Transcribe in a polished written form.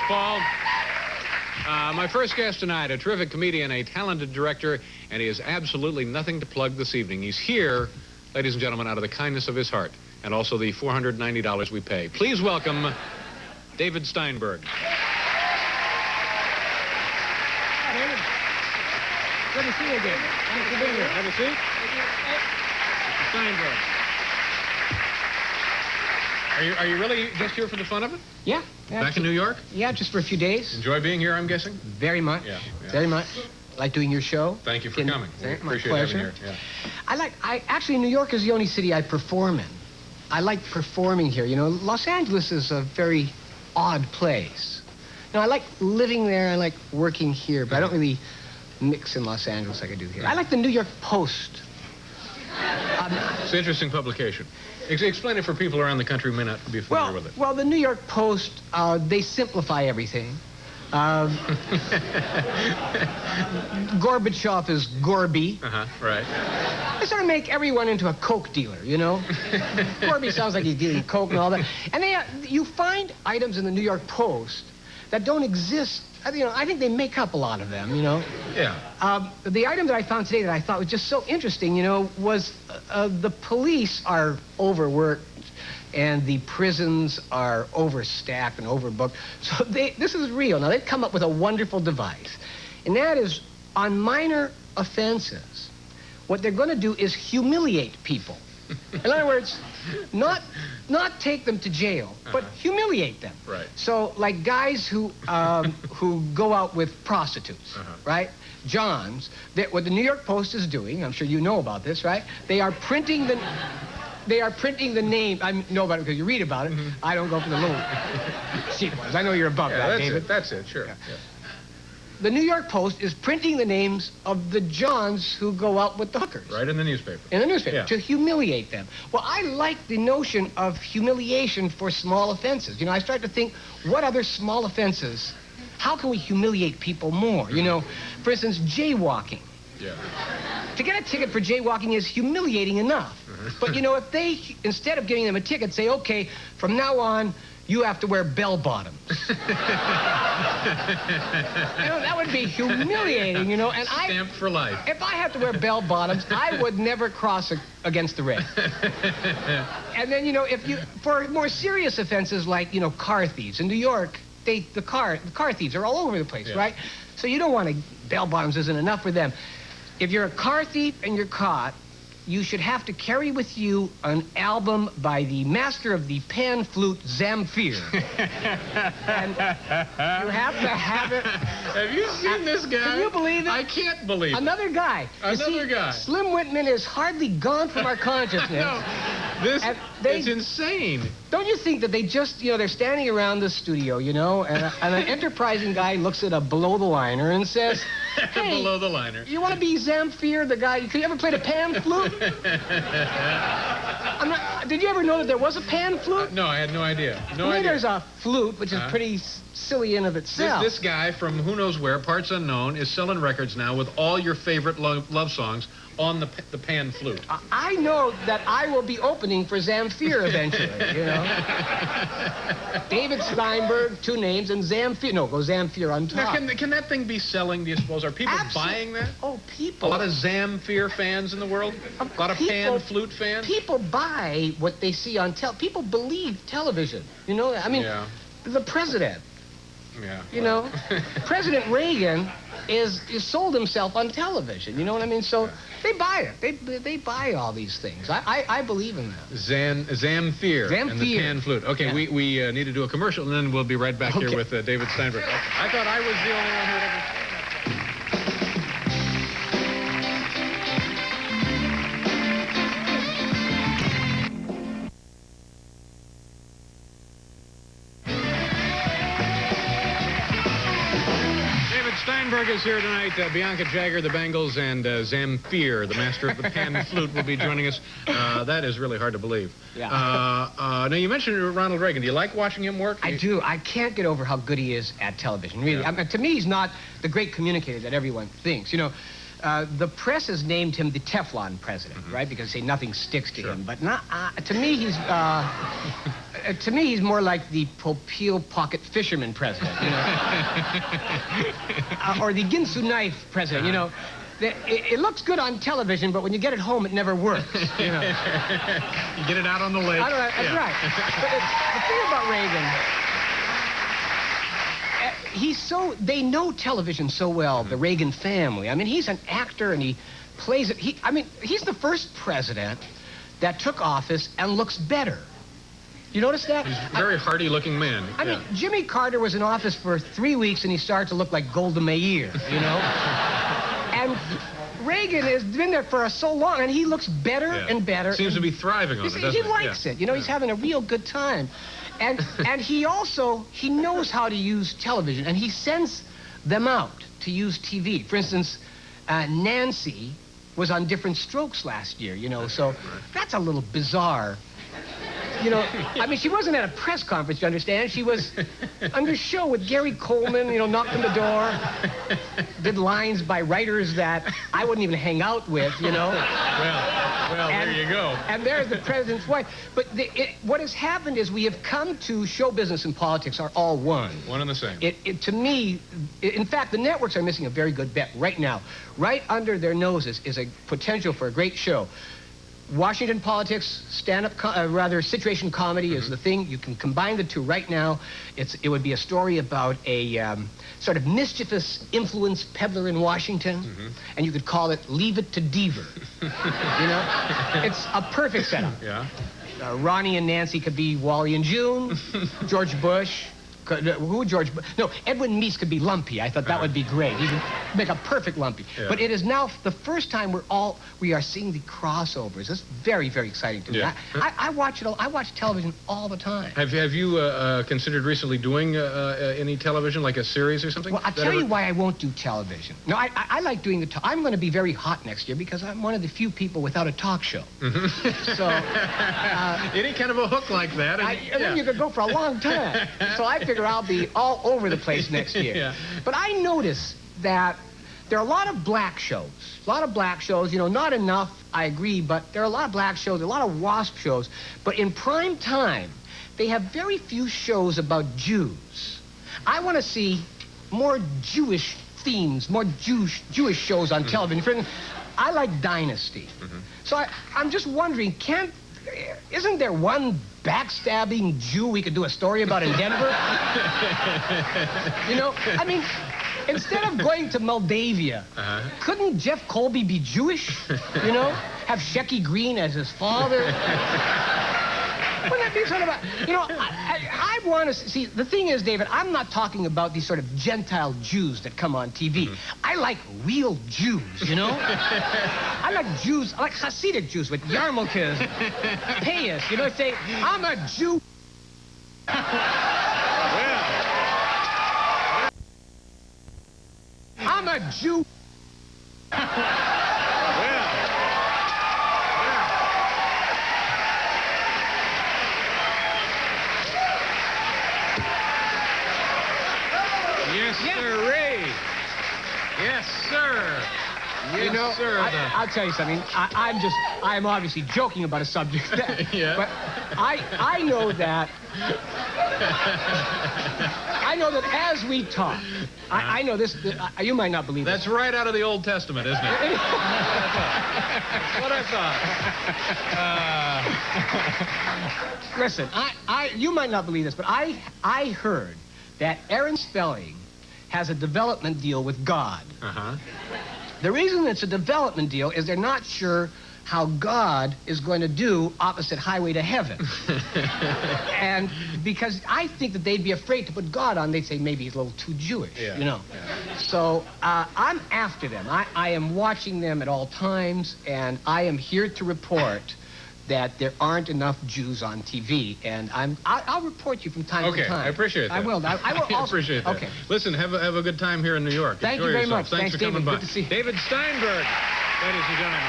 Paul. My first guest tonight, a terrific comedian, a talented director, and he has absolutely nothing to plug this evening. He's here, ladies and gentlemen, out of the kindness of his heart, and also the $490 we pay. Please welcome David Steinberg. Hi, David. Good to see you again. Thanks for being here. Have a seat. Mr. Steinberg. Are you really just here for the fun of it? Yeah. Back in New York? Yeah, just for a few days. Enjoy being here, I'm guessing? Very much. Yeah. Very much. Like doing your show. Thank you for coming. We appreciate pleasure. having you here. Yeah. Actually, New York is the only city I perform in. I like performing here. You know, Los Angeles is a very odd place. You know, I like living there, I like working here, but I don't really mix in Los Angeles like I do here. I like the New York Post. It's an interesting publication. Explain it for people around the country who may not be familiar with it. Well, the New York Post, they simplify everything. Gorbachev is Gorby. Right. They sort of make everyone into a coke dealer, you know? Gorby sounds like he's dealing coke and all that. And you find items in the New York Post that don't exist. You know, I think they make up a lot of them, you know? Yeah. The item that I found today that I thought was just so interesting, you know, was the police are overworked and the prisons are overstaffed and overbooked. So this is real. Now, they've come up with a wonderful device, and that is on minor offenses, what they're going to do is humiliate people. In other words, not take them to jail, but humiliate them. Right. So, like guys who go out with prostitutes, right? Johns. What the New York Post is doing, I'm sure you know about this, right? They are printing the name. I know about it because you read about it. I don't go for the little cheap ones. I know you're above that, David. That's it, sure. Yeah. Yeah. The New York Post is printing the names of the Johns who go out with the hookers. Right in the newspaper. In the newspaper, Yeah. to humiliate them. Well, I like the notion of humiliation for small offenses. You know, I start to think, what other small offenses, how can we humiliate people more? You know, for instance, jaywalking. Yeah. To get a ticket for jaywalking is humiliating enough. But, you know, if they, instead of giving them a ticket, say, okay, from now on, you have to wear bell bottoms. You know, that would be humiliating, you know. And Stamped for life. If I had to wear bell bottoms, I would never cross against the red. And then, you know, for more serious offenses like, you know, car thieves. In New York, the car thieves are all over the place, right? So you don't want to, bell bottoms isn't enough for them. If you're a car thief and you're caught, you should have to carry with you an album by the master of the pan flute, Zamfir. And you have to have it. Have you seen this guy? Can you believe it? I can't believe it. Another guy. Another guy. Slim Whitman is hardly gone from our consciousness. No, it's insane. Don't you think that they just, you know, they're standing around the studio, you know, and an enterprising guy looks at a below-the-liner and says, hey, below the liner. You want to be Zamfir, the guy? Could you ever play the pan flute? Did you ever know that there was a pan flute? No, I had no idea. No idea. There's a flute, which is pretty silly in of itself. This guy from who knows where, parts unknown, is selling records now with all your favorite love songs on the pan flute. I know that I will be opening for Zamfir eventually, you know. David Steinberg, 2 names, and Zamfir. No, go Zamfir on top. Now, can that thing be selling, do you suppose? Are people buying that? Oh, people. A lot of Zamfir fans in the world? A lot of pan flute fans? People buy what they see on People believe television. You know, I mean, the president. Yeah. You know, President Reagan is sold himself on television. You know what I mean? So they buy it. They buy all these things. I believe in that. Zamfir and the pan flute. Okay, we need to do a commercial, and then we'll be right back here with David Steinberg. I thought I was the only one who had ever seen that. Steinberg is here tonight. Bianca Jagger, the Bangles, and Zamfir, the master of the pan flute, will be joining us. That is really hard to believe. Yeah. Now, you mentioned Ronald Reagan. Do you like watching him work? I do. I can't get over how good he is at television, really. Yeah. I mean, to me, he's not the great communicator that everyone thinks. You know, the press has named him the Teflon president, right? Because they say nothing sticks to him. But not, to me, he's... to me, he's more like the Popeil pocket fisherman president, you know, or the Ginsu knife president, you know. It looks good on television, but when you get it home, it never works, you know. You get it out on the lake. That's right. But the thing about Reagan, they know television so well, the Reagan family. I mean, he's an actor, and he plays it. He's the first president that took office and looks better. You notice that? He's a very hardy-looking man. I mean, Jimmy Carter was in office for 3 weeks, and he started to look like Golda Meir, you know? And Reagan has been there for so long, and he looks better and better. Seems to be thriving on it, doesn't he? He likes it. You know, he's having a real good time. And he knows how to use television, and he sends them out to use TV. For instance, Nancy was on Different Strokes last year, you know, so that's a little bizarre. You know, I mean, she wasn't at a press conference, you understand? She was on the show with Gary Coleman, you know, knocked on the door, did lines by writers that I wouldn't even hang out with, you know? Well, there you go. And there's the president's wife. But what has happened is we have come to show business and politics are all one. One and the same. To me, in fact, the networks are missing a very good bet right now. Right under their noses is a potential for a great show. Washington politics, situation comedy is the thing. You can combine the two right now. It would be a story about a sort of mischievous influence peddler in Washington, and you could call it Leave It to Deaver. You know? It's a perfect setup. Yeah. Ronnie and Nancy could be Wally and June, George Bush. Who would George? No, Edwin Meese could be Lumpy. I thought that would be great. He could make a perfect Lumpy. Yeah. But it is now the first time we are seeing the crossovers. It's very, very exciting to me. Yeah. I watch it. I watch television all the time. Have you considered recently doing any television, like a series or something? Well, I'll tell you why I won't do television. No, I like doing I'm going to be very hot next year because I'm one of the few people without a talk show. So any kind of a hook like that, then you could go for a long time. So I figure I'll be all over the place next year. Yeah. But I notice that there are a lot of black shows. You know, not enough, I agree, but there are a lot of black shows, a lot of WASP shows. But in prime time, they have very few shows about Jews. I want to see more Jewish themes, more Jewish shows on television. For instance, I like Dynasty. So I'm just wondering, isn't there one backstabbing Jew we could do a story about in Denver? You know, I mean, instead of going to Moldavia, couldn't Jeff Colby be Jewish? You know, have Shecky Green as his father? Wouldn't that be sort of you know, I want to see, the thing is, David, I'm not talking about these sort of Gentile Jews that come on TV. I like real Jews, you know? I like Hasidic Jews with yarmulkes, payas, you know, say, I'm a Jew. I'm a Jew. Yes, sir, Ray. Yes, sir. Yes, you know, sir. I'll tell you something. I'm obviously joking about a subject, but I know that. I know that as we talk, I know this. You might not believe That's right out of the Old Testament, isn't it? That's what I thought. Listen, you might not believe this, but I heard that Aaron Spelling has a development deal with God. The reason it's a development deal is they're not sure how God is going to do opposite Highway to Heaven. And because I think that they'd be afraid to put God on, they'd say maybe he's a little too Jewish, you know. So I'm after them. I am watching them at all times, and I am here to report that there aren't enough Jews on TV, and I'll report you from time to time. Okay, I appreciate that. I will. I will also. Appreciate that. Okay. Listen, have a good time here in New York. Thank Enjoy you very yourself. much. Thanks for coming David. by. Good to see you. David Steinberg, ladies and gentlemen.